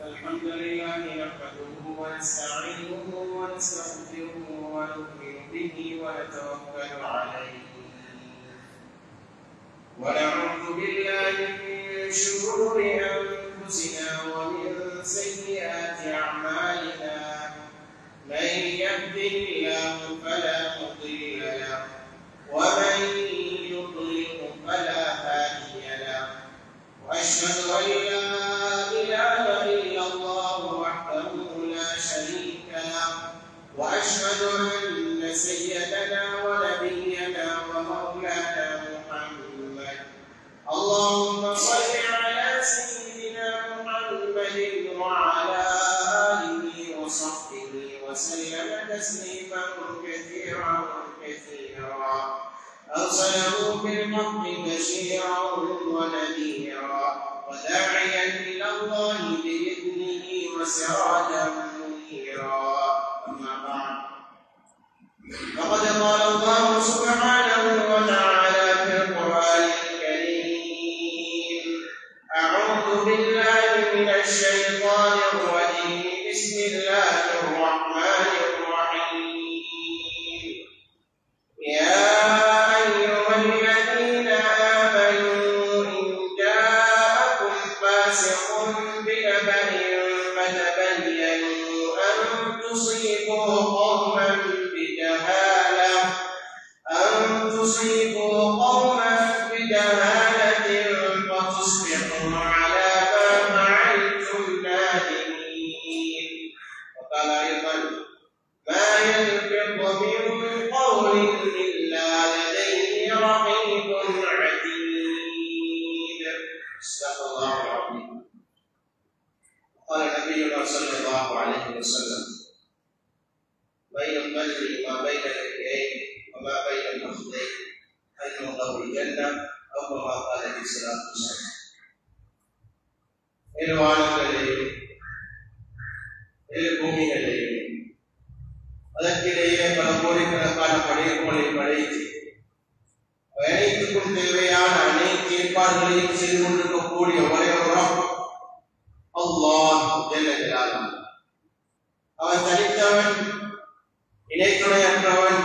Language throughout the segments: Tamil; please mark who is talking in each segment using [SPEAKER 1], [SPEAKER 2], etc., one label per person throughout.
[SPEAKER 1] الحمد لله نحمده ونستعينه ونستغفره ونؤمن به ونتوكل عليه ونعوذ بالله من شرور أنفسنا ومن سيئات أعمالنا من يهده الله فلا مضل له ومن يضلل فلا هادي له وأشهد أن لا إله إلا الله وحده لا شريك له وأشهد أن سيدنا ونبينا ومولانا محمد اللهم صل على سيدنا محمد وعلى آله وصحبه وسلم تسليما كثيرا أرسله بالحق بشيرا ونذيرا وداعيا إلى الله بإذنه وسراجا منيرا أما بعد فقد قال الله سبحانه وتعالى في القرآن الكريم أعوذ بالله من الشيطان الرجيم بسم الله الرحمن الرحيم يا أيها الذين آمنوا إن جاءكم فاسق بنبأ فتبينوا أن تصيبوا قوما بجهالة فتصبحوا على ما فعلتم نادمين وقال أيضا ما يلفظ من قول إلا لديه رقيب عتيد صدق الله العظيم. قال نبينا صلى الله عليه وسلم بين القلب ما بين اليدين وما بين الفخذين أنه له الجنة أو كما قال عليه الصلاة والسلام. வானங்களையும் பூமிகளையும் அதற்கிடையே பல கோடிக்கணக்கான படைப்புகளை படைத்து பயணித்துக்கும் தேவையான அனைத்து ஏற்பாடுகளையும் செய்து கொண்டிருக்கக்கூடிய ஒரே ஒரு அல்லாஹ் ஜல்ல ஜலாலுஹு. அவன் தனித்தவன், இணைத்துணையற்றவன்,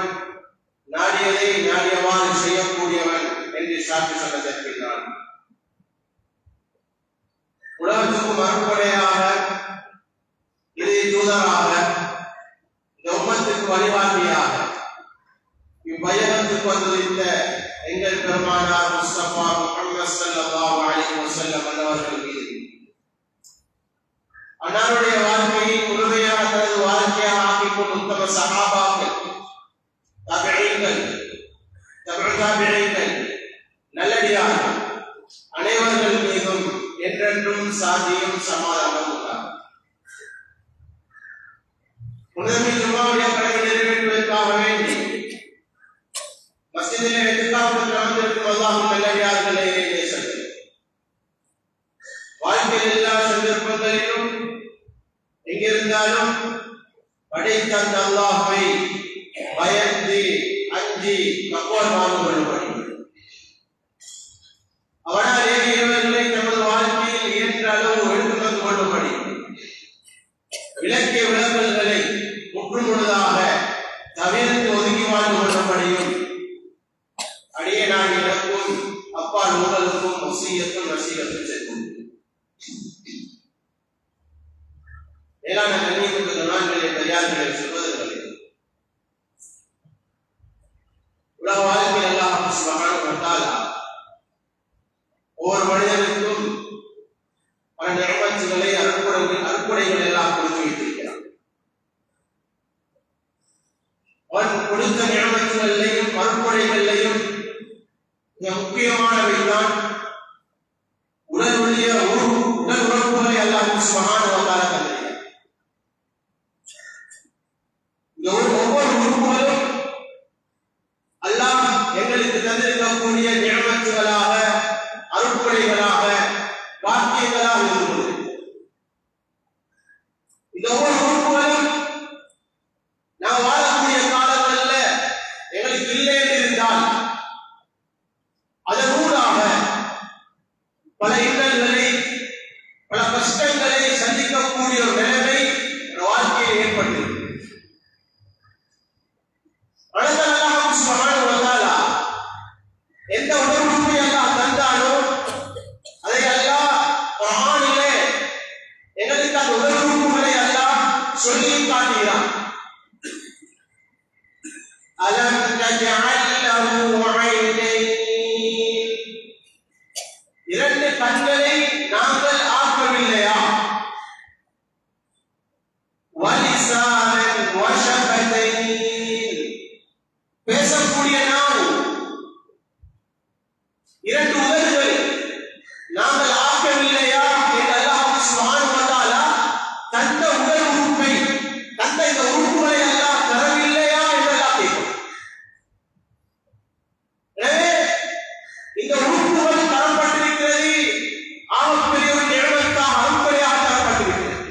[SPEAKER 1] நாடியதை நாடியவாறு செய்யக்கூடியவன் என்று சாட்சி சொன்னதற்கிறான். உலகத்துக்கும் அருட்படையாக, இறை தூதராக, இந்த உம்மத்துக்கு வழிகாட்டியாக இவ்வயனத்துக்கு வந்துள்ள எங்கள் பெருமானார் முஸ்தபா முஹம்மது ஸல்லல்லாஹு அலைஹி வஸல்லம் அவர்கள் மீது அன்னாருடைய வாழ்க்கையை முழுமையாக தனது வாழ்க்கையாக ஆக்கிக் கொண்ட உத்தம சஹாபாக்கள், தாபிஈன்கள், தபு தாபிஈன்கள், நல்லடியார்கள் அனைவர்கள் மீதும் என்றென்றும் சாந்தியும் சமாதானம் உண்டாகும். முதலில் ஜும்மாவுடைய கடமை நிறைவேற்றுவதற்காக வேண்டி மஸ்ஜிதிலே இத்திகாஃபில் அமர்ந்திருக்கும் அல்லாஹ்வின் நல்லடியார்களே, நேசர்களே, வாழ்க்கையில் எல்லா சந்தர்ப்பங்களிலும் எங்கிருந்தாலும் படைத்த அந்த அல்லாஹ்வை பயந்து அஞ்சி தக்வால் வாழ்வதுபடி அவனால் ஏகியவர்களை தமது வாழ்க்கையில் இயன்ற அளவு எடுத்து வந்து கொள்ளும்படி விளக்கிய விளக்கல்களை முற்றுமுழுதாக தவிர்த்து ஒதுக்கி வாழ்ந்து கொள்ளும்படியும் அடியே நான் எனக்கும் அப்பால் உங்களுக்கும் வசியத்தும் நசீகத்தும் செய்வோம். மேலான கண்ணியத்துக்கு நான்களே பெரியார்களை சொல்வதற்களை உலக வாழ்க்கையில் அல்லாஹ் சுப்ஹானஹு வ தஆலா ஒவ்வொரு மனிதனுக்கும் பல நியமத்துகளை அருட்கொடைகள் எல்லாம் கொடுத்து வைத்திருக்கிறான். அவன் கொடுத்த நியமத்துகளையும் அருட்கொடைகளையும் மிக முக்கியமானவைதான் உடல் உறுப்புகளை அல்லாஹ் சுப்ஹானஹு வ தஆலா தந்திருக்கிறான். இந்த ஒவ்வொரு உறுப்புகளும் அல்லாஹ் எங்களுக்கு தந்திருக்கக்கூடிய நியமத்துகளாக, அருட்கொடைகளாக, பாக்கியங்களாக இருக்கிறது. இந்த ஒவ்வொரு உறுப்புகளும் நாம் வாழக்கூடிய காலங்களில் எங்களுக்கு இல்லை என்றிருந்தால் அதனூடாக பல அலம் நஜஅல் லஹு ஐனைன், இரண்டு கண்களை நாங்கள் ஆக்கவில்லையா? வலிசானன் வஷஃபதைன், பேசக்கூடிய நாவு, இரண்டு உதடுகள் நாங்கள் ஆக்கவில்லையா என்று அல்லாஹ் சுப்ஹானஹு வ தஆலா தந்த உடல் உறுப்பை, தந்த இந்த உறுப்புகளை அல்லாஹ் தரவில்லையா என்று அல்லாஹ் கேட்கிறார். எனவே இந்த உறுப்புகள் தரப்பட்டிருக்கிறது, ஆகப்பெரிய ஒரு நியமத்தாக அருட்கொடையாக தரப்பட்டிருக்கிறது.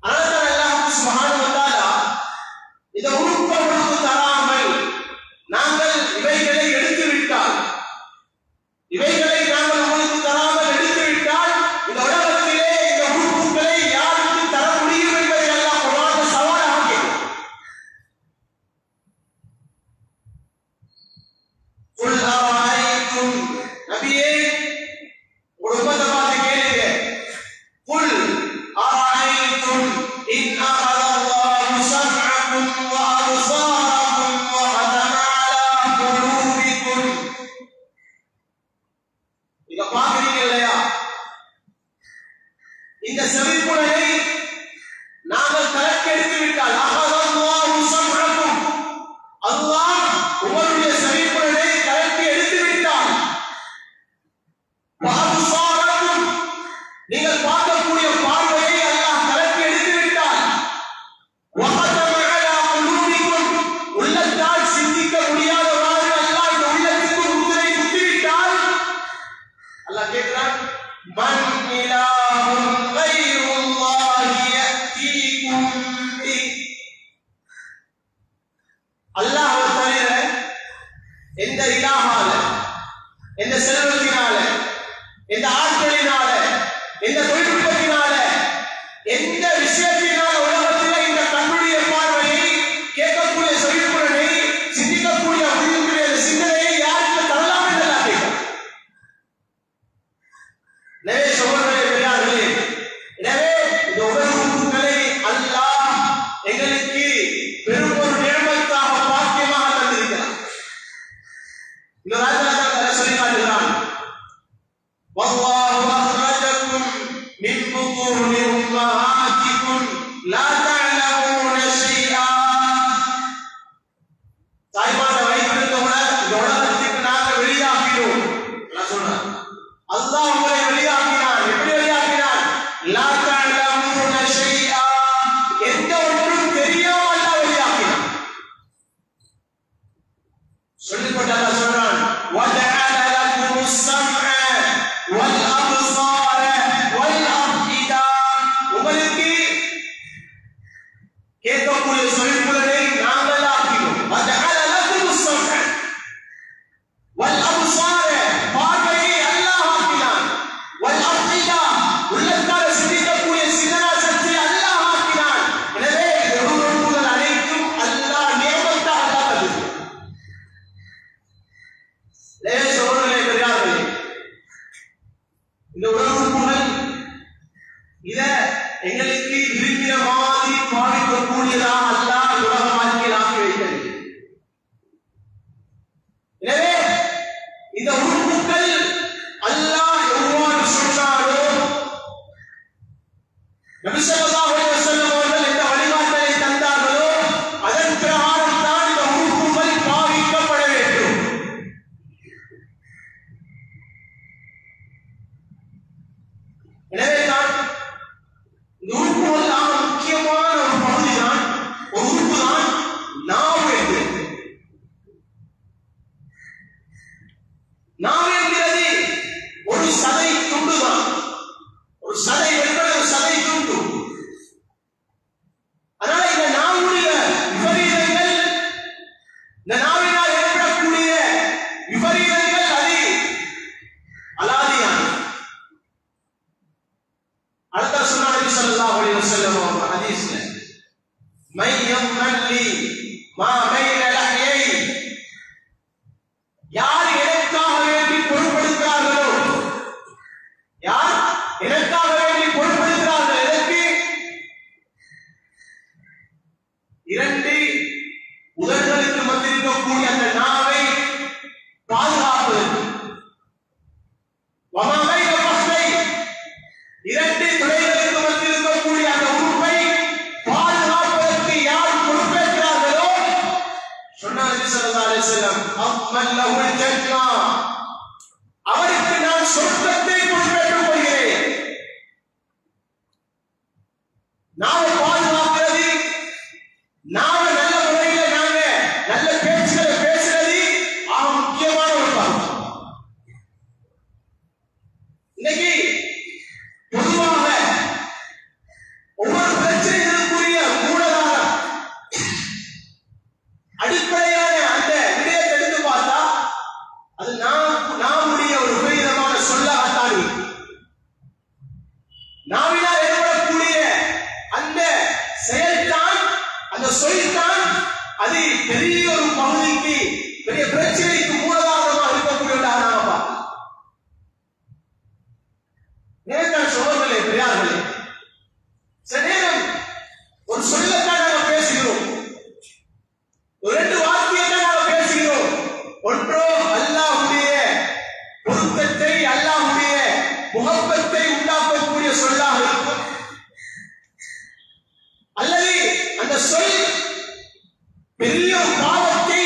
[SPEAKER 1] அதனால் அல்லாஹ் சுப்ஹானஹு வ தஆலா இந்த உறுப்புகளுக்கு தராமல் நாங்கள் இவைகளை எடுத்துவிட்டால், இவைகளை நாங்கள் உங்களுக்கு தராமல் எடுத்துவிட்டால் இந்த உலகத்திலே இந்த உறுப்புகளை யாருக்கு தர முடியும் என்பதை அல்லாஹ் குர்ஆனில் சவாலாக கேட்கிறார். குல் அரஐத்தும், நபியே ஒரு உம்மத்தை பார்த்து கேளுங்க. குல் அரஐத்தும் இன் அகத அல்லாஹு சம்அக்கும் வ அப்சாரக்கும் வ ஹதம அலா குலூபிக்கும். இத பாக்குறீங்க இல்லையா? இந்த செவிப்புலனை நாங்கள் கலக்கெடுத்து விட்டால், அகதல்லாஹு சம்அக்கும், அல்லாஹ் உங்களுடைய செவிப்புலனை கலக்கி எடுத்து விட்டால், வ அப்சாரக்கும், நீங்கள் பார்க்கக்கூடிய பார்வையை அல்லாஹ் கலக்கி எடுத்து விட்டால், வ ஹதம அலா குலூபிக்கும், உள்ளத்தால் சிந்திக்க முடியாதவாறு அல்லாஹ் இந்த உள்ளத்துக்கு முத்திரை குத்திவிட்டால், அல்லாஹ் கேட்கிறான், மன் இலாஹுன் கைருல்லாஹி யஅதீகும் பி, அல்லாஹ்வை தவிர எந்த இலாஹால, எந்த செல்வத்தினால, எந்த ஆட்களினால, எந்த தொழில்நுட்பத்தினால, எந்த விஷயத்தினால உலகத்தில் இந்த கண்ணுடைய பார்வையை, கேட்கக்கூடிய செவிப்புலனை, சிந்திக்கக்கூடிய உள்ளுக்குரிய சிந்தனையை யாருக்கு தரலாம் என்று அல்லாஹ் கேட்கிறான். எனவே சகோதரர்களே, பெரியார்களே, எனவே இந்த உடல் உறுப்புகளை அல்லாஹ் எங்களுக்கு பெரும் ஒரு நியமத்தாக, பாக்கியமாக தந்திருக்கிறார். இந்த ராஜாக்கள் சொல்லி காட்டுகிறான், வல்லாஹு அக்ரஜக்கும் மின் புத்தூனி உம்மஹாத்திக்கும் லா தஅலமூன ஷைஆ. தாய்மார்ட வயிற்றிலிருந்து இந்த உலகத்துக்கு நாங்கள் வெளியாக்கினோம். அல்லாஹ் சொல்றான், அல்லாஹ் உங்களை வெளியாக்கினான். எப்படி வெளியாக்கினான்? லா தஅலமூன ஷைஆ, எந்த ஒன்றும் தெரியாமல் அல்லாஹ் வெளியாக்கினான். சொல்லிக்கொண்டு அல்லாஹ் சொல்றான், வஜஅல லக்குமுஸ் ஸம்அ வல் அப்ஸார வல் அஃஇதா, உங்களுக்கு கேட்கக்கூடிய செவிப்புலனை நாங்கள் ஆக்கினோம். வஜஅல லக்குமுஸ் ஸம்அ வல் அப்ஸார, பார்வையை அல்லாஹ் ஆக்கினான். வல் அஃஇதா, உள்ளத்தால் சிந்திக்கக்கூடிய சிந்தனா சக்தியை அல்லாஹ் ஆக்கினான். எனவே இந்த உறுப்புகள் அனைத்தும் அல்லாஹ் நியமத்தாக அல்லாஹ் தந்திருக்கிறான். சகோதரர்களே, பெரியார்களே, இந்த உடல் உறுப்புகள் இத எங்களுக்கு இருக்கிற மாதிரி பாவிக்கக்கூடியதாக அல்லாஹ் உலக வாழ்க்கையில் ஆக்கி வைத்தது. எனவே இந்த உறுப்புகள் அல்லாஹ் எவ்வாறு சொன்னாரோ, நபி ஸல்லல்லாஹு அலைஹி வஸல்லம் அவர்கள் எந்த வழிகாட்டலை தந்தார்களோ அதன் பிரகாரம் தான் இந்த உறுப்புகள் பாவிக்கப்பட வேண்டும். எனவே தான் இந்த உறுப்புகள் முக்கியமான ஒரு பகுதி தான், ஒரு உறுப்பு தான் நாவு என்கிறது. நாவு என்கிறது ஒரு சதை துண்டு தான். ஒரு சதை என்பது ஒரு சதை துண்டு. அதனால இந்த நாவுடைய விபரீதங்கள், இந்த நாவினால் ஏற்படக்கூடிய விபரீதங்கள் அது அலாதியான. அடுத்த சொன்னார் நபி ஸல்லல்லாஹு அலைஹி வஸல்லம் அவங்க ஹதீஸ்ல, மை யம்லி மா பைன லஹ்யை, யார் எனக்காக வேண்டி பொறுப்படுகிறார்களோ, யார் எனக்காக வேண்டி பொறுப்படுகிறார்கள், எதற்கு? இரண்டு உதடுகளுக்கு அவருக்கு நான் சொர்க்கத்தை பொறுப்பேற்றுக் கொள்கிறேன். நாம பாதுகாக்கிறது, நாம நல்ல முறையில நாங்க நல்ல பேச்சுகளை பேசுறது ஆக முக்கியமான ஒரு பங்கு. இன்னைக்கு பொதுவாக ஒவ்வொரு பிரச்சனைகளுக்குரிய மூலதாரம் அடிப்படையான அந்த விடயத்தை எடுத்து பார்த்தா அது நாமுடைய ஒரு விபரீதமான சொல்லாகத்தான் இருக்கு. நாவினால் ஏற்படக்கூடிய அந்த செயல்தான், அந்த சொல்தான் அது பெரிய ஒரு பகுதிக்கு பெரிய பிரச்சனைக்கு மூலதாரமாக இருக்கக்கூடிய நாம பார்க்கலாம். நேர்காண் சோழர்களே, பெரியார்களே, சில நேரம் ஒரு சொல்லத்தான் நாங்கள் பேசுகிறோம், ஒரு 2 வார்த்தையை நாங்கள் பேசுகிறோம். ஒன்றோ அல்லாஹ்வுடைய பொருத்தத்தை, அல்லாஹ்வுடைய முஹப்பத்தை உண்டாக்கக்கூடிய சொல்லாக இருக்கும், அல்லது அந்த சொல் பெரிய பாவத்தை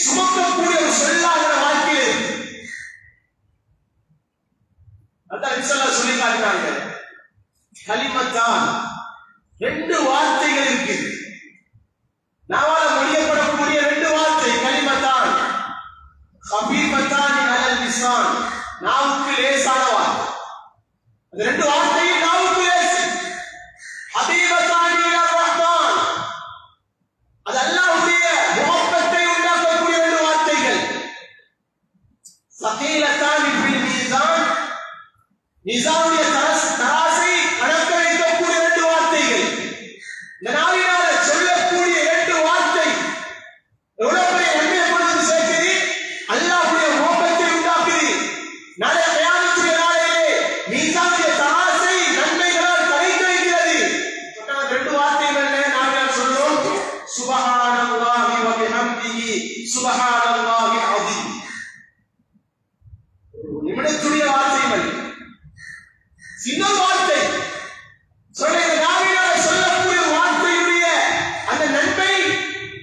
[SPEAKER 1] சுமக்கக்கூடிய ஒரு சொல்லாக வாழ்க்கையில் இருக்கு. அதான் ரிசல்ட் சொல்லி காட்டினாங்க. கலிமத்தான் 2 வார்த்தைகள் இருக்கு. நாவால மொழியப்படக்கூடிய 2 வார்த்தை கலிமத்தான் ஹபீபத்தான் அலல் லிசான், நாவுக்கு லேசான வார்த்தை. அந்த 2 வார்த்தையும் நாவுக்கு லேசு. ஹபீபத்தான் இலர் ரஹ்மான், அது அல்லாஹ்வுடைய முஹப்பத்தை உண்டாக்கக்கூடிய 2 வார்த்தைகள். ஸகீலத்தான் ஃபில் மீசான், மீசானுடைய தராசை கணக்க வைக்கக்கூடிய 2 வார்த்தைகள். இந்த நாவினால சொல்லக்கூடிய 2 வார்த்தை எவ்வளவு பெரிய நன்மையை கொண்டு சேர்க்குது, அல்லாஹ்வுடைய முஹப்பத்தை உண்டாக்குது. நாளை கியாமத்துடைய நாளிலே மீசானுடைய தராசை நன்மைகளால் தடைத்து வைக்கிறது. சொன்ன 2 வார்த்தைகள் என்ன? நாவினால் சொல்றோம், சுப்ஹானல்லாஹி வ பிஹம்திஹி சுப்ஹானல்லாஹி அஸீம். நிமிடத்துடைய வார்த்தைகள் சின்ன வார்த்தை. சொல்ல இந்த நாவினால சொல்லக்கூடிய வார்த்தையுடைய அந்த நன்மை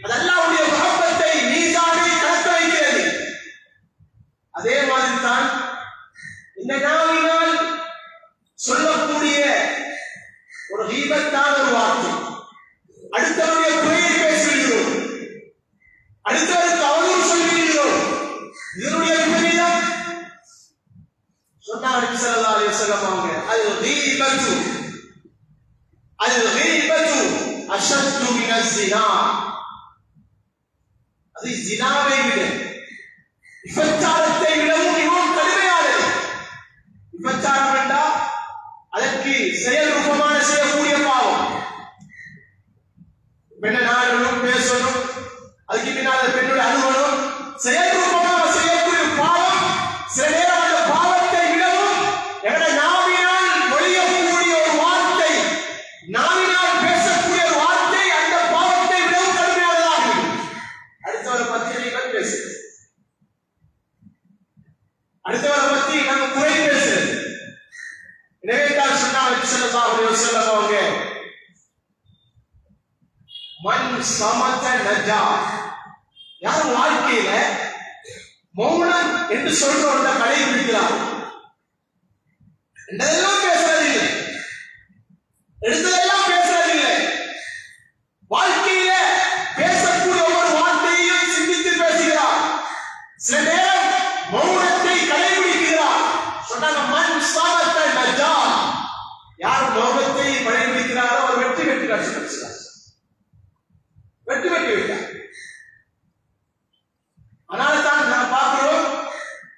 [SPEAKER 1] அது அல்லாஹ்வுடைய முஹப்பத்தை, மீசானை கணக்க வைக்கிறது. அதே மாதிரி தான் இந்த நாவினால் சொல்லக்கூடிய ஒரு கீபத்தான ஒரு வார்த்தை, அடுத்தவருடைய குறையை பேசுகிறோம், அடுத்தவருக்கு அவதூறு சொல்கிறோம், இதனுடைய விபரீதம் சொன்னார் நபி ஸல்லல்லாஹு அலைஹி வஸல்லம் அவங்க, அல் கீபத்து அஷத்து மினஸ் ஸினா, அது ஜினாவை விட, விபச்சாரத்தை விடவும் மிகவும் கடுமையானது. விபச்சாரம் என்றால் அதற்கு செயல் ரூபமான செய்யக்கூடிய பாவம். பெண்ணை நாடணும், பேசணும், அதுக்கு பின்னால் பெண்ணோட அனுபவம், செயல் ரூபமாக செய்யக்கூடிய பாவம். சில நேரம் அந்த பாவத்தை விடவும் எங்களுடைய நாவினால் மொழியக்கூடிய ஒரு வார்த்தை, நாவினால் பேசக்கூடிய ஒரு வார்த்தை அந்த பாவத்தை விடவும் கடுமையானதாக இருக்கும். அடுத்தவரை பற்றி நீங்கள் பேசுறது, அடுத்தவரை பற்றி நாங்கள் குறை பேசுறது. எனவே தான் சொன்னார் நபி ஸல்லல்லாஹு அலைஹி வஸல்லம் அவங்க, மன் சமத நஜா, யார் வாழ்க்கையில மௌனம் என்று சொல்றவங்க கடைபிடிக்கிறார், எல்லாம் பேசுறதில்லை, எடுத்ததெல்லாம் பேசுறதில்லை, வாழ்க்கையில பேசக்கூடிய ஒவ்வொரு வார்த்தையையும் சிந்தித்து பேசுகிறார், சில நேரம் மௌனத்தை கடைபிடிக்கிறார். சொன்னாங்க மன் சமத நஜா, யார் மௌனத்தை கடைபிடிக்கிறாரோ அவர் வெற்றி பெற்றார். வெற்றி பெற்று விட்டார். அதனால தான் நான் பார்க்கிறோம்,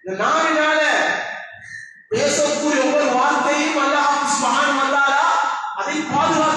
[SPEAKER 1] இந்த நாவினால பேசக்கூடிய ஒவ்வொரு வார்த்தையும் அல்லாஹ் சுப்ஹானஹு வ தஆலா அதை பாதுகாத்து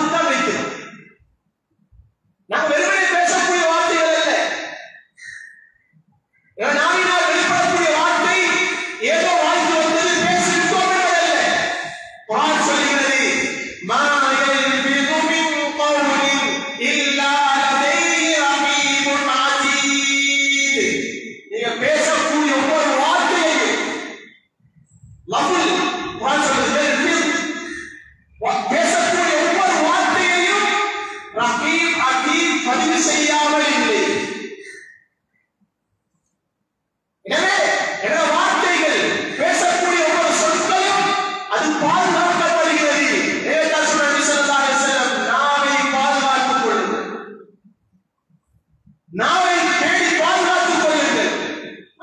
[SPEAKER 1] நாவை தேடி பாதுகாத்துக் கொள்ளுங்கள்.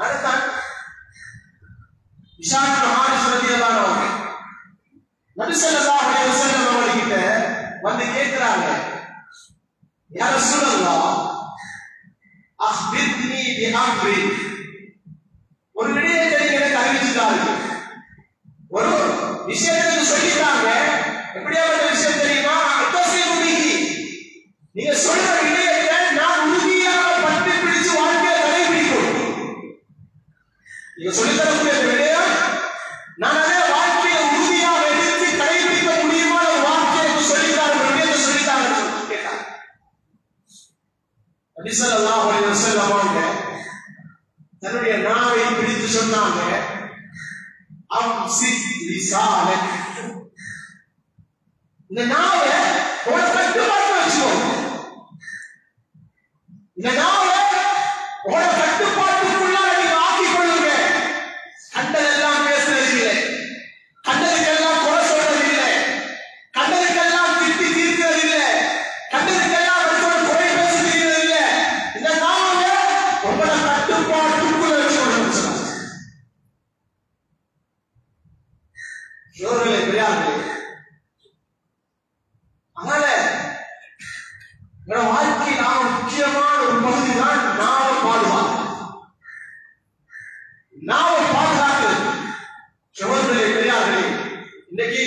[SPEAKER 1] அதுதான் இஷாக் ஹாரிஸ் ரலியல்லாஹு அன்ஹு நபி ஸல்லல்லாஹு அலைஹி வஸல்லம் அவர்கிட்ட வந்து கேக்குறாங்க, யா ரசூலல்லாஹ் அக்பிர்னி பி அம்ரி, ஒரு விடயத்தை எனக்கு அறிவிச்சுட்டாங்க, ஒரு விஷயத்தை சொல்லிட்டாங்க. எப்படியாப்பட்ட விஷயம் தெரியுமா? நீங்க சொல்ற விடயத்தை நான் உறுதியாக பற்றி பிடிச்சு வாழ்க்கையை கடைபிடிக்கும். நீங்க சொல்லித்தரக்கூடிய விடயம் நான் அதே வாழ்க்கையை உறுதியாக எடுத்து கடைபிடிக்க முடியுமா? ஒரு வார்த்தையை சொல்லித்தாரு, விடயத்தை சொல்லித்தாங்க கேட்டாங்க. நபி ஸல்லல்லாஹு அலைஹி வஸல்லம் அவங்க தன்னுடைய நாவை பிடித்து சொன்னாங்க, அம்சிக் லிசானக், இந்த நாவை ஒரு கட்டுப்பாட்டு வச்சுக்கோங்க. இந்த நாவை ஒரு கட்டுப்பாட்டுக்குள்ள நீங்க ஆக்கிக் கொள்ளுங்க. கண்டதெல்லாம் பேசுறது இல்லை, கண்டதுக்கெல்லாம் குறை சொல்றது இல்லை, கண்டதுக்கெல்லாம் திட்டி தீர்க்கிறது இல்லை, கண்டதுக்கெல்லாம் குறை பேசுறது இல்லை. இந்த நாவை உங்களோட கட்டுப்பாட்டுக்குள்ள வச்சுக்கொள்ளுங்க. இவர்களை பெரியார்களே, அதனால வாழ்க்கையில் நாம முக்கியமான ஒரு பகுதி தான் நாவை பாதுகாக்கிறது. நாவை பாதுகாக்கிறது சகோதரர்களே பெரியார்களே, இன்னைக்கு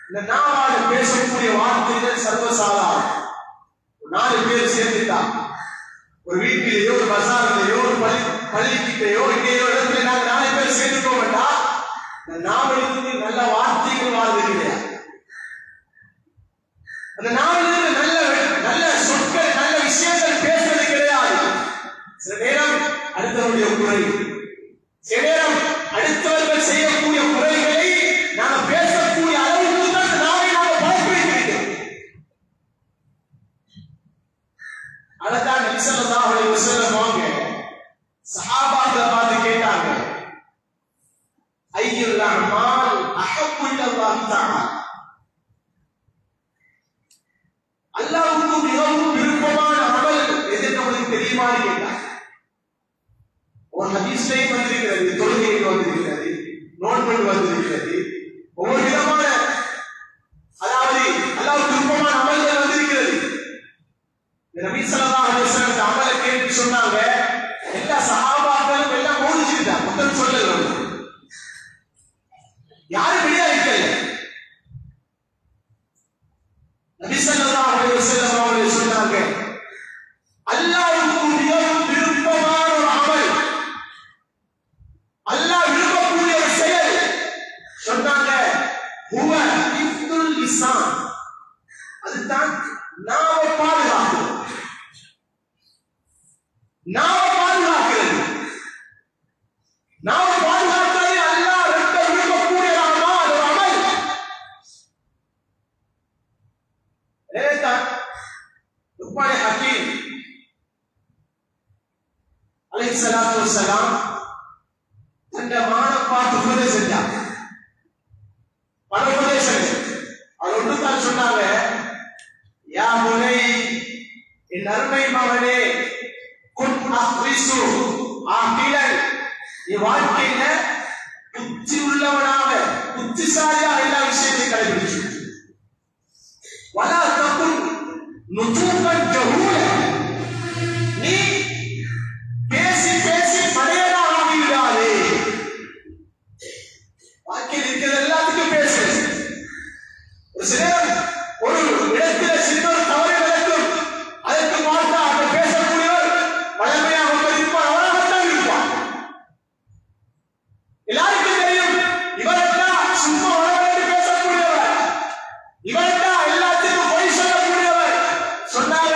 [SPEAKER 1] இந்த நாவால் பேசக்கூடிய வார்த்தைகள் சர்வசாதாரணம். 4 பேர் சேர்ந்துட்டா ஒரு வீட்டிலேயோ ஒரு பசாரிலேயோ ஒரு பள்ளிக்கிட்டையோ இங்கேயோ இடத்துல நாங்க 4 பேர் சேர்ந்துட்டோம் வேண்டாம், இந்த நாவலுக்கு நல்ல வார்த்தைகள் வாழ்வது கிடையாது. அந்த நாவலுக்கு நல்ல சொற்கள் நல்ல விஷயங்கள் பேசுறது கிடையாது. சில நேரம் அடுத்தவருடைய குறை, சில நேரம் அடுத்தவர்கள் செய்யக்கூடிய குறைகளை நாம பேசக்கூடிய அளவுக்கு தான் நாவை நாம பழக்கிவிட்டிருக்கிறோம். அதான் நபி ஸல்லல்லாஹு அலைஹி வஸல்லம் அவங்க சஹாபாக்களை பார்த்து கேட்டாங்க, ஐயுல் அமால் அஹப்பு இலல்லாஹி தஆலா, அல்லாஹ்வுக்கு மிகவும் விருப்பமான அமல் எது உங்களுக்கு தெரியுமான்னு கேட்டாங்க. ஒரு ஹதீஸ்லயும் வந்திருக்கிறது, தொழுகையில் வந்திருக்கிறது, நோன்பு வந்திருக்கிறது, ஒவ்வொரு விதமான அதாவது அல்லாஹ்வுக்கு விருப்பமான அமல்கள் வந்திருக்கிறது. நபி ஸல்லல்லாஹு அலைஹி வஸல்லம் அமலை கேட்டு சொன்னாங்க. எல்லா சஹாபாக்களும் எல்லாம் ஓடிச்சிட்டாங்க, முதல் சொல்லல யாரும் வெளியா இருக்கல. நபி ஸல்லல்லாஹு அலைஹி வஸல்லம் அவர்கள் சொன்னாங்க, அல்லாஹ்வுக்கு மிகவும் விருப்பமான ஒரு அமல், அல்லாஹ் விரும்பக்கூடிய ஒரு செயல் சொன்னாங்க, ஹுவ இஃதுல் லிசான், அதுதான் நாவை பாதுகாக்கிறது. நாவை பாதுகாக்கிறது, நாவை பாதுகாக்கிறது அல்லாஹ் ரொம்ப விரும்பக்கூடிய ஒரு அமல். லுக்மான் ஹக்கீம் அலைஹிஸ்ஸலாத்து வஸ்ஸலாம் தன்னை மகனை பார்த்து உபதேசம் செஞ்சாங்க. பல உபதேசங்கள் அது ஒன்று தான் சொன்னாங்க, யா முனை, என் அருமை மகனே, குன் அஹ்ரிசு ஆகிலன், நீ வாழ்க்கையில புத்தி உள்ளவனாக புத்திசாலியாக எல்லா விஷயத்தையும் கடைபிடிச்சு, வலா தகுன் நுதூகன் ஜஹூல, நீ பேசி பேசி பழையதாக ஆகிவிடாதே. வாழ்க்கையில் இருக்கிறது எல்லாத்துக்கும் பேசு. ஒரு சிலர் ஒரு இடத்துல சின்ன ஒரு தவறு நடக்கும், அதற்கு மாற்றா அந்த பேசக்கூடியவர் வளமையாக இருப்பார், அவராகத்தான் இருப்பார். எல்லாருக்கும் தெரியும் இவர்தான் சும்மா வளர்ந்து பேசக்கூடியவர், இவர்தான் எல்லாத்துக்கும் பொய் சொல்லக்கூடியவர். சொன்னாங்க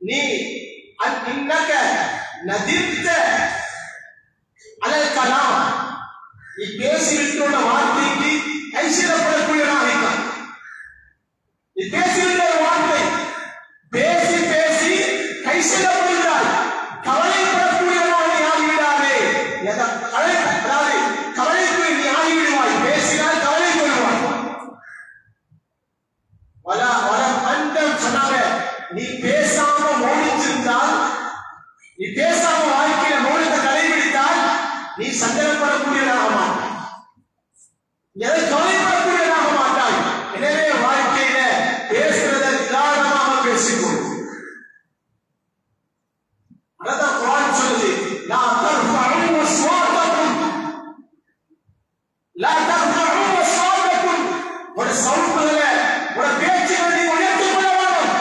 [SPEAKER 1] நீ இன்னக நதிர்த்த அலல் கலாம், நீ பேசிவிட்டுள்ள வார்த்தைக்கு கைசிடப்படக்கூடியவனாக இருக்கான். நீ பேசிவிட்ட வார்த்தை பேசி பேசி கைசிடப்படுகிறாய், கவலைப்படக்கூடியவனாக நீ ஆகிவிடாதே. அதாவது கவலைக்கு நீ ஆகிவிடுவாய், பேசினால் கவலை கொள்வாய். சொன்னாங்க, நீ பேசாம மௌனிச்சிருந்தால், நீ பேசாம வாழ்க்கையில மௌனத்தை கடைபிடித்தால் நீ சந்தேகப்படக்கூடியதாக மாட்டாய், எதை கவலைப்படக்கூடியதாக மாட்டாய். எனவே வாழ்க்கையில பேசுறதை நிதானமாக பேசிக்கொள். அதான் குர்ஆன் சொல்லுது, லா தர்ஃபஉ அஸ்வாதக்கும், லா தர்ஃபஉ அஸ்வாதக்கும், ஒரு சவுண்ட்ல ஒரு பேச்சுகளை உயர்த்தி கொள்ள வேண்டும்.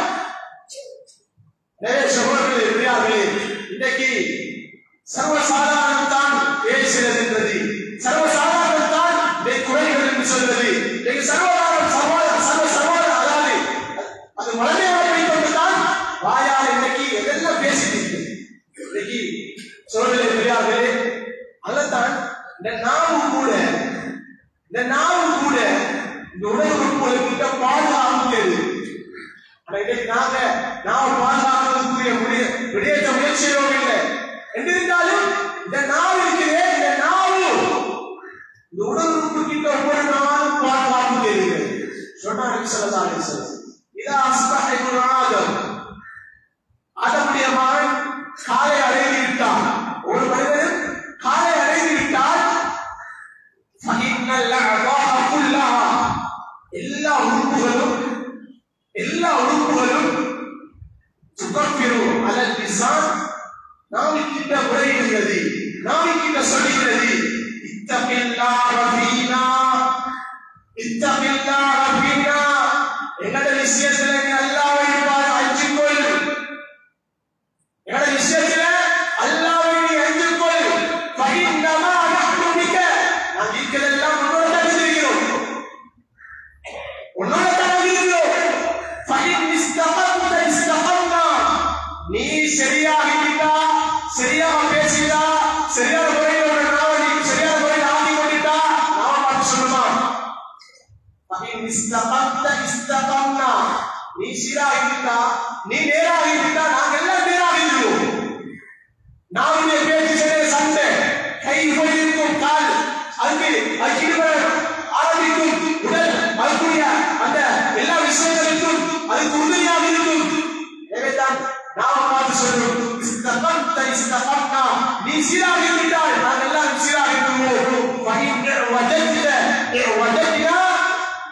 [SPEAKER 1] நிறைய சகோதரர்களே, பிரியார்களே, இன்னைக்கு சர்வசாதாரணம் தான் பேசுகிறது என்றது, சர்வசாதாரணம் தான் குறைகள் என்று சொல்வது, அதாவது அது மனதையாக கொண்டுதான் வாயால் இன்னைக்கு எதெல்லாம் பேசிட்டு இன்னைக்கு சகோதரர்களே, பிரியார்களே, அதத்தான் இந்த நாவும் கூட இந்த உணவு உறுப்புகளுக்கு பாதுகாப்பு தேவை. ஆனா இன்னைக்கு நாம் பாதுகாப்பதற்குரிய விடயத்தை முயற்சியோடு இல்லை என்றிருந்தாலும் இந்த நாவு இருக்கிறே, இந்த நாவு இந்த உணவு உறுப்பு கிட்ட ஒவ்வொரு நாளும் பாதுகாப்பு தேவை. சொன்னாங்க ஸல்லல்லாஹு அலைஹி வஸல்லம், இதா அஸ்பஹ இப்னு ஆதமுடைய மகன் காலை அடைந்து விட்டான், ஒரு மனிதன் காலை அடைந்து விட்டால் ஃபஇன்னல் அஅதாக குல்லஹா, எல்லா உறுப்புகளும் துகஃபிரு அலல் லிசான், நாவிக்கிட்ட உரையிடுகிறது, நாவிக்கிட்ட சொல்லுகிறது, இத்தகில்லாஹ ஃபீனா, எங்கட விஷயத்துல அல்லாஹ்வை அஞ்சிக்கொள், எங்கட விஷயத்துல அல்லாஹ்வை அஞ்சிக்கொள். ஃபஇன்னமா நஹ்னு பிக, நாம் இருக்கிறதெல்லாம் உன்னோட தான் இருக்கிறோம், உன்னோட தான் இருக்கிறோம். ஃபஇன் இஸ்தகம்த இஸ்தகம்னா, நீ சரியாகிட்டா, சரியாக பேசிட்டா, சரியான முறையில் ஒரு நாவை நீ சரியான முறையில் ஆக்கி கொண்டிட்டா, நாம பார்த்து சொல்லுமா, ஃபஇன் இஸ்தகம்த இஸ்தகம்னா, நீ சீராகிட்டா, நீ நேராகிட்டா, நாங்கள் எல்லாம் நேராகிடுவோம். நாவுடைய பேச்சு செய்ய சண்டை, கை போயிருக்கும், கால் அதுக்கு ஆரம்பிக்கும், உடல் அதுக்குரிய அந்த எல்லா விஷயங்களுக்கும் அதுக்கு உறுதியாக இருக்கும். எனவேதான் நாம பார்த்து சொல்றோம், நீ சீராகிவிட்டால் நாங்கள் எல்லாம் சீராகிடுவோம்.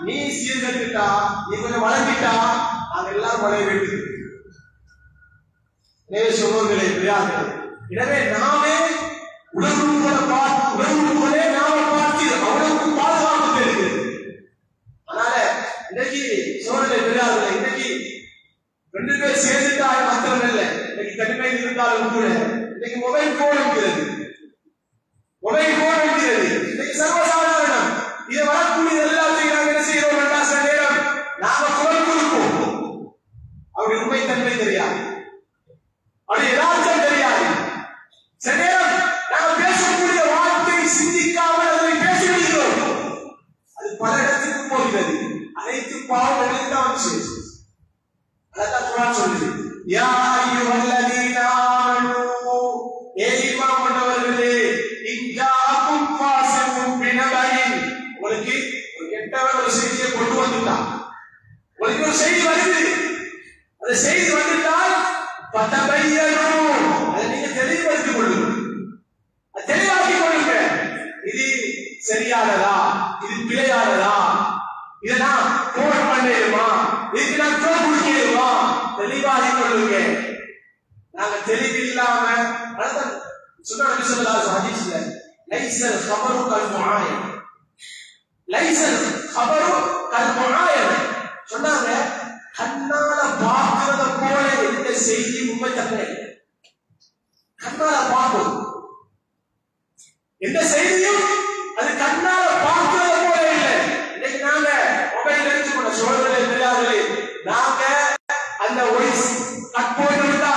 [SPEAKER 1] நீ சீர்கட்டுட்டா, நீ கொஞ்சம் வளர்ந்துட்டா, நாங்கள் எல்லாம் வளைய வேண்டும். சகோதரர்களே, பிரியார்களே, எனவே நாமே உணர்வுகளே நாம பார்த்து அவனுக்கு பாதுகாப்பு தெரிகிறது. அதனால இன்னைக்கு சோழனை பிரியார்களே, இன்னைக்கு 2 பேர் சேர்ந்துட்டால் மாத்திரம் இல்லை, இன்னைக்கு தனிமை இருந்தாலும் கூட இன்னைக்கு மொபைல் போன் இருக்கிறது, இன்னைக்கு சர்வசாதாரணம். இதை வரக்கூடிய எல்லாத்தையும் நாங்கள் என்ன செய்யறோம், சில நேரம் நாம குரல் கொடுப்போம், அவருடைய உண்மைத்தன்மை தெரியாது, அவருடைய யதார்த்தம் தெரியாது. சில நேரம் நாங்கள் பேசக்கூடிய வார்த்தை சிந்திக்காமல் அதை பேசிவிடுகிறோம், அது பல இடத்துக்கு போகிறது, அனைத்து பாவம் எழுந்தான் செய்யும். அதான் குர்ஆன் சொல்லுது, யா அய்யுஹல்லதீன ஆமனூ, ஏ ஈமான் கொண்டவர்களே, இன்ஜாஅக்கும் ஃபாஸிகுன் பினபைன், உங்களுக்கு ஒரு கெட்டவன் ஒரு செய்தியை கொண்டு வந்துட்டான், உங்களுக்கு ஒரு செய்தி வருது, அந்த செய்தி வந்துட்டால் ஃபதபையனூ, அதை நீங்க தெளிவுபடுத்திக் கொள்ளுங்கள், தெளிவாக்கிக் கொள்ளுங்கள். இது சரியானதா, இது பிழையானதா, இதை நான் போன் பண்ணிடுமா, இதுக்கு நான் போன் கொடுக்கிடுமா, தெளிவாகிக் கொள்ளுங்க. நாங்க தெளிவில்லாம சொன்னாங்க ஸல்லல்லாஹு அலைஹி வஸல்லம், லைஸல் கபரு கல் முஆயன், லைஸல் கபரு கல் முஆயன் சொன்னாங்க, கண்ணால பார்க்கிறத போல எந்த செய்தி உண்மை தன்மை, கண்ணால பார்க்கும் எந்த செய்தியும் அது கண்ணால பார்க்கிறத போல இல்லை. இன்னைக்கு நாங்க மொபைல் எடுத்துக்கொண்ட சோழர்களே, தெரியாதே, நாங்க அந்த வாய்ஸ் கட் போட்டு விட்டா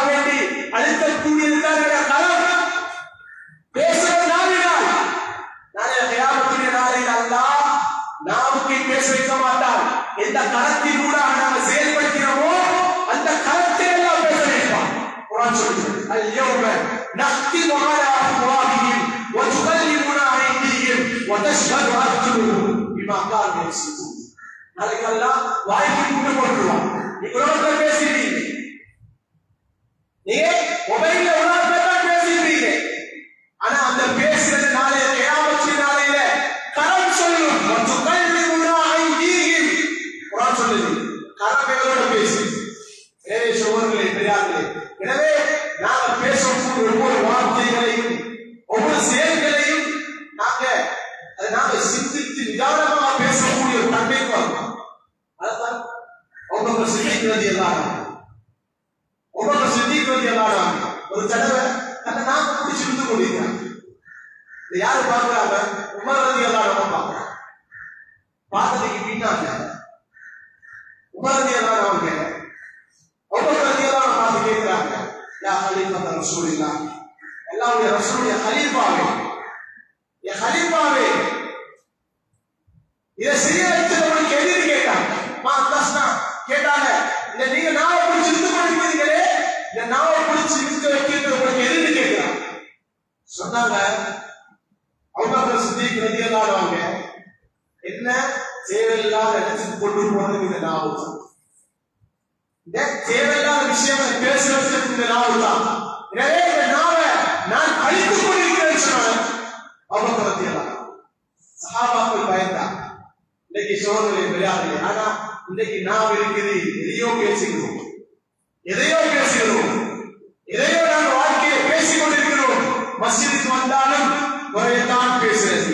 [SPEAKER 1] பேசிட்டு நாளைக்கு எல்லாம் வாய்க்கு கூட்டு போட்டுருவான். இவ்வளவு பேசிட்டீங்க, நீங்க மொபைல்ல எவ்வளவு பேர் தான் பேசிட்டீங்க. ஆனா அந்த பேசுறது நாளைய கியாமத் நாளையில கரம் சொல்லும். குர்ஆன் சொல்லுது கரங்களோட பேசி. எனவே சகோதரர்களே பெரியார்களே, எனவே நாங்கள் பேசக்கூடிய ஒவ்வொரு வார்த்தைகளையும் ஒவ்வொரு செயல்களையும் நாங்கள் சிந்தித்து நிதானமாக பேசக்கூடிய ஒரு தன்மைக்கு வரணும். அதுதான் ஒவ்வொரு சிந்திக்கிறது எல்லாரும் ஒரு தடவை அந்த நாம பிடிச்சி இருந்து கொண்டிருக்கிறாங்க. யாரு பாக்குறாங்க? உமர் ரலியல்லாஹு பாக்குறாங்க. பார்த்ததுக்கு பின்னாங்க உமர் ரலியல்லாஹு அவங்க உமர் ரலியல்லாஹு பார்த்து கேட்கிறாங்க, யா ஹலீஃபா ரசூலுல்லாஹ், அல்லாஹ்வுடைய ரசூலுடைய ஹலீஃபாவே, யா ஹலீஃபாவே, இதை செய்ய வச்சவங்களுக்கு எதிர்த்து கேட்டாங்க. கேட்டாங்க, இந்த நீங்க நாவை பிடிச்சி இருந்து கொண்டிருக்கிறீங்களே, இந்த நாவை பிடிச்சி இருந்து வைக்கிறது உங்களுக்கு எதிர்த்து கேட்கிறாங்க. சொன்னாங்க அபூபக்கர் சித்திக் ரலியல்லாஹு அன்ஹு, என்ன தேவையில்லாத இடத்துக்கு கொண்டு போறது இந்த நாவு தான். இந்த தேவையில்லாத விஷயங்களை பேசுறது இந்த நாவு தான். எனவே இந்த நாவை நான் அழித்துக் கொண்டிருக்கிறேன் சொன்னாங்க அபூபக்கர் ரலியல்லாஹு அன்ஹு. சஹாபாக்கள் பயந்தாங்க. இன்னைக்கு சோதனை விளையாடலை. ஆனா இன்னைக்கு நாம் இருக்குது எதையோ பேசுகிறோம், எதையோ நாங்கள் வாழ்க்கையை பேசிக் கொண்டிருக்கிறோம். மஸ்ஜிதுக்கு வந்தாலும் குறையத்தான் பேசுறது,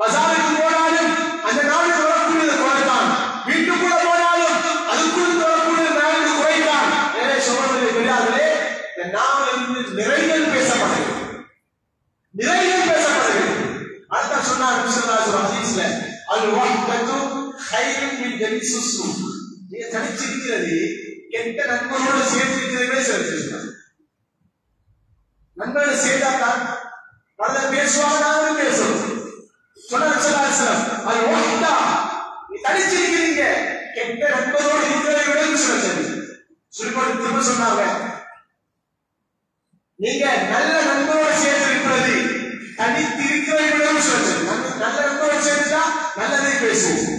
[SPEAKER 1] பஜாருக்கு போனாலும் அந்த நாளுக்கு வரக்கூடியது குறைத்தான், வீட்டுக்குள்ள போனாலும் அதுக்குள் வரக்கூடியது நாளுக்கு குறைத்தான். எனவே சோதனை விளையாடலே இந்த நாவல் இருந்து நிறைகள் பேசப்படுகிறது. அடுத்த சொன்னார் ஹதீஸ்ல, அல் வஹ்தத்து கைரும் மின் ஜலிசுஸ். நீங்க தனிச்சிருக்கிறது கெட்ட நண்பர்களோட சேர்த்திருக்கிறதே சிறப்பு. நண்பர்களோட சேர்த்தாதான் பல பேசுவாங்க, நானும் பேசணும். சொன்னார் அது வஹ்தா, நீ தனிச்சிருக்கிறீங்க கெட்ட நண்பரோடு இருக்கிறதை விட சிறப்பு. சுருக்கமாக திரும்ப சொன்னாங்க, நீங்க நல்ல நண்பரோட சேர்த்து இருக்கிறது தனித்து இருக்கிறதை விட சிறப்பு. நல்ல நண்பரோட சேர்த்துட்டா நல்லதை பேசுவோம்.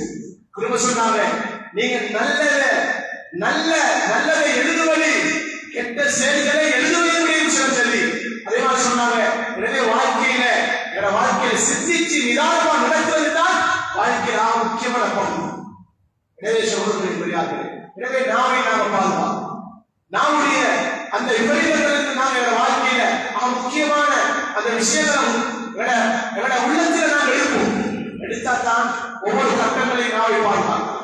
[SPEAKER 1] திரும்ப சொன்னாங்க, நீங்க நல்லதை எழுதுவது கெட்ட செயல்களை எழுதுவதையும் சொல்லி அதே மாதிரி சொன்னாங்க. எனவே வாழ்க்கையில சிந்திச்சு நிதானமா நடக்கிறது தான் வாழ்க்கையில் முக்கியமான பங்கு. எனவே சகோதரர்களை புரியார்கள். எனவே நாவை நாம பாதுகாப்போம். நாமுடைய அந்த விபரீதங்களுக்கு நாங்கள் வாழ்க்கையில முக்கியமான அந்த விஷயங்களை எங்களோட உள்ளத்தில் நாங்கள் எடுப்போம். எடுத்தால்தான் ஒவ்வொரு கட்டங்களையும் நாவை பாதுகாக்கலாம்.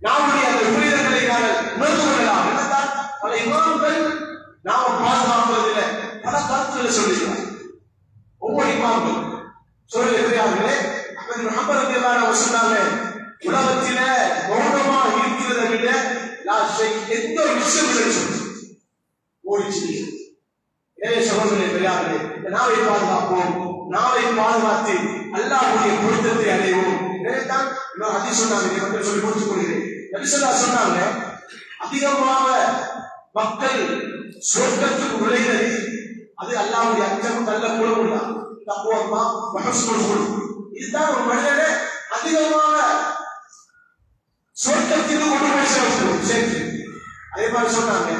[SPEAKER 1] நாமுடைய அந்த விபரீதங்களை நாங்கள் உணர்ந்து கொள்ளலாம். என்னதான் பல இமாம்கள் நாம பாதுகாப்பதில்லை பல கருத்துக்களை சொல்லிக்கிறார். ஒவ்வொரு இமாம்கள் சொல்லுகிறார்களே, முஹம்மது ரலியல்லாஹு சொன்னாங்க, உலகத்தில மௌனமா இருக்கிறதை விட எந்த விஷயம் ஓடிச்சு. எனவே சகோதரர்களே பெரியார்களே, இந்த நாவை பாதுகாப்போம். நாவை பாதுகாத்து அல்லாஹ்வுடைய பொருத்தத்தை அடைவோம். எனவே தான் ஹதீஸ் சொன்னாங்க, சொல்லி முடித்துக் கொள்கிறேன். நபி ஸல்லல்லாஹு அலைஹி வஸல்லம் சொன்னாங்க, அதிகமாக மக்கள் சொர்க்கத்துக்கு நுழைவது அது அல்லாஹ்வுடைய அச்சம், நல்ல குணம் தான். தக்வா வ ஹுஸ்னுல் குல்க். இதுதான் ஒரு மனிதனை அதிகமாக சொர்க்கத்துக்கு கொண்டு போய் சேர்த்து. அதே மாதிரி சொன்னாங்க,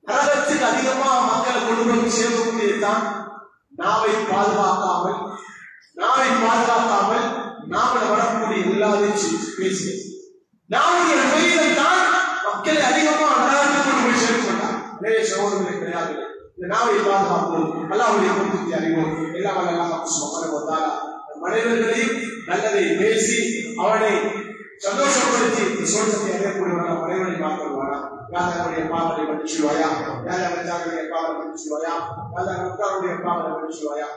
[SPEAKER 1] நரகத்துக்கு அதிகமாக மக்களை கொண்டு போய் சேர்க்கக்கூடியதுதான் நாவை பாதுகாக்காமல் நாம வரக்கூடிய இல்லாத பேசி நாவுடைய விபரீதம் தான் மக்களை அதிகமாக நரகத்துக்கு கொண்டு போய் சேர்க்கிறார். நிறைய சகோதரர்களை கிடையாது. இந்த நாவை பாதுகாப்போம். அல்லாஹ்வுடைய பொருத்தத்தை அறிவோம். எல்லாம் அல்லாஹ் சுப்ஹானஹு வ தஆலா மனிதர்களையும் நல்லதை பேசி அவனை சந்தோஷப்படுத்தி சொர்க்கத்தை அடையக்கூடியவர்கள் மனிதனை மாற்றுவாரா. யாருடைய பாவனை மன்னிச்சுவாயா, யாருடைய பாவனை மன்னிச்சுவாயா, யாருடைய பாவனை மன்னிச்சுவாயா.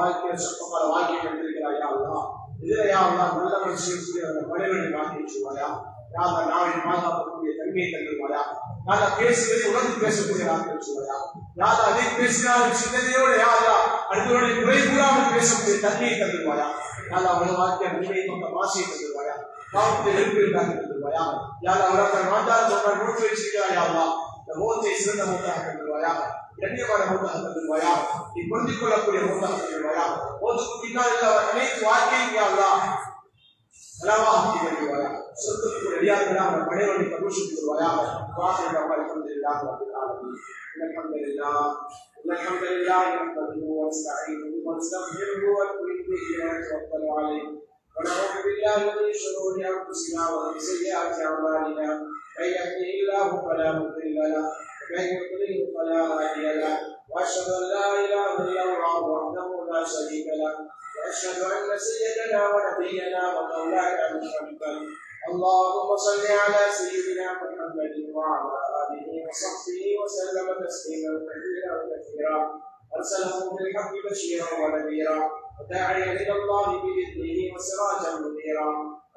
[SPEAKER 1] வாழ்க்கையில் சொற்பகால வாழ்க்கையை கண்டிருக்கிறாயா அல்லாஹ். இதிலையா அல்லாஹ் நல்ல மனுஷனுடைய மனிதனை மாற்றிச்சுவாயா. யார் நாவை பாதுகாக்கக்கூடிய தன்மையை தந்துருவாயா. யார் பேசுவதை உணர்ந்து பேசக்கூடிய ஆட்கள் யார் அதை பேசினாலும் சிந்தனையோடு யாரா அடுத்தவருடைய குறை கூறாமல் பேசக்கூடிய தன்மையை தந்துருவாயா. யார் அவளை வாழ்க்கை நன்மையை கொண்ட வாசியை தந்துருவாயா. பாவத்தை எழுப்பியிருக்காங்க தந்துருவாயா. யார் அவர்கள் மாட்டார் சொன்னால் மூச்சு வச்சிருக்கிறாயா. இந்த மூச்சை சிறந்த மூத்தாக தந்துருவாயா. கண்ணியமான மூத்தாக தந்துருவாயா. நீ பொருந்திக் கொள்ளக்கூடிய மூத்தாக தந்துருவாயா. மூச்சுக்கு பின்னால் அனைத்து வாழ்க்கையும் யாரா
[SPEAKER 2] சலாவாக நிகழ்வாயா சொத்துக்கு ரெடியாக படைவனை கபூஷன் செய்வாயா வாசல் அல்ஹம்துலில்லாஹ் ரப்பில் ஆலமீன் الحمد لله نحمده ونستعينه ونستغفره ونؤمن به ونتوكل عليه ونعوذ بالله من شرور انفسنا ومن سيئات اعمالنا من يهده الله فلا مضل له ومن يضلل فلا هادي له واشهد ان لا اله الا الله وحده لا شريك له واشهد ان سيدنا ونبينا ومولانا محمدا اللهم صل على سيدنا محمد وعلى اله وصحبه وسلم تسليما كثيرا ارسله بالحق بشيرا ونذيرا وداعيا الى الله باذنه وسراجا منيرا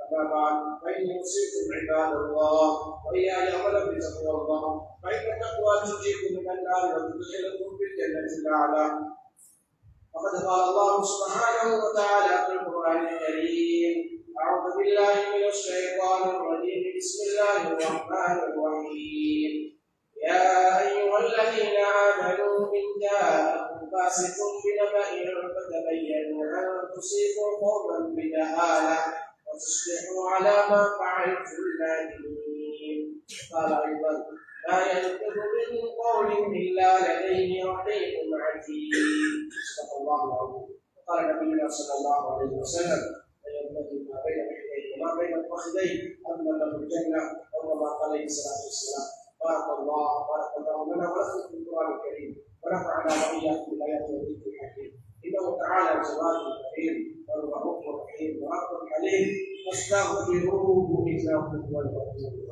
[SPEAKER 2] اما بعد فاني اوصيكم عباد الله واياي اولا بتقوى الله فان التقوى تجيكم من النار وتدخلكم في الجنه الاعلى وقد قال الله سبحانه وتعالى في القران الكريم أعوذ بالله من الشيطان الرجيم بسم الله الرحمن الرحيم يا أيها الذين آمنوا إن جاءكم فاسق بنبأ فتبينوا أن تصيبوا قوما بجهالة وتصبحوا على ما فعلتم نادمين قال أيضا لا يلفظ من قول إلا لديه رقيب عتيد صدق الله العظيم وقال نبينا صلى الله عليه وسلم ما بين الحدين وما بين الفخذين أما له الجنة أو ما قال عليه الصلاة والسلام بارك الله لنا ولكم في القرآن الكريم ونفعنا وإياكم بالآيات والذكر الحكيم إنه تعالى جواد كريم والرؤوف الرحيم ورب حليم فاستغفروه إنه هو الغفور